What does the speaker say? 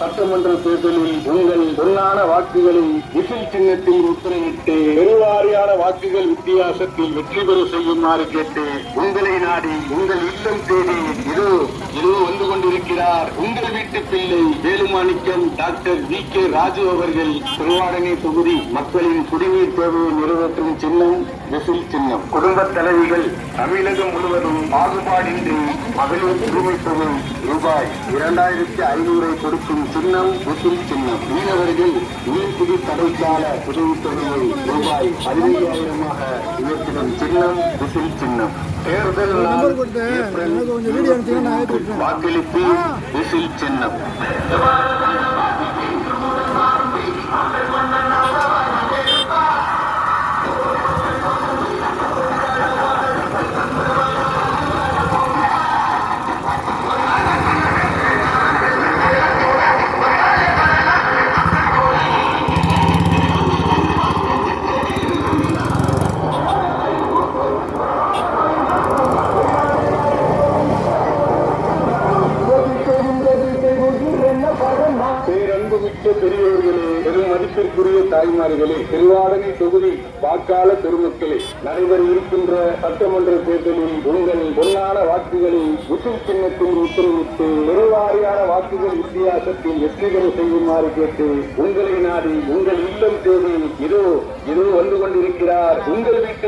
சட்டமன்ற தேர்தலில் உங்கள் பொன்னான வாக்குகளை விசில் சின்னத்தில் முத்திரையிட்டு பெருவாரியான வாக்குகள் வித்தியாசத்தில் வெற்றி பெற செய்யுமாறு கேட்டு உங்களை நாடி உங்கள் இல்லம் தேடி இதோ வந்து கொண்டிருக்கிறார் உங்கள் வீட்டு பிள்ளை வேலுமாணிக்கம் டாக்டர் வி.கே. ராஜு அவர்கள். திருவாடனை தொகுதி மக்களின் குடிநீர் தேவையை நிறைவேற்றும் சின்னம் விசில் சின்னம். குடும்ப தலைவிகள் தமிழகம் முழுவதும் பாகுபாடின்றி மகளிர் உரிமை தொகை ரூபாய் 2500 கொடுக்கும் சின்னம் விசில் சின்னம். மீனவர்கள் மீன்பிடி தடைக்கால உதவித்தொகையை ரூபாய் 15,000 உயர்த்திடும் சின்னம் விசில் சின்னம். தேர்தல் வாக்களிப்பு விசில் சின்னம். பேரன்புமிக்க பெரியோர்களே, பெரும் மதிப்பிற்குரிய தாய்மார்களே, திருவாடனை தொகுதி வாக்காள பெருமக்களே, நடைபெற இருக்கின்ற சட்டமன்ற தேர்தலில் உங்கள் பொன்னான வாக்குகளை விசில் சின்னத்தில் உத்தரவிட்டு பெருவாரியான வாக்குகள் வித்தியாசத்தில் வெற்றி பெற செய்யுமாறு கேட்டு உங்களை நாடி உங்கள் இல்லம் தேடி இதோ வந்து கொண்டிருக்கிறார் உங்கள் வீட்டு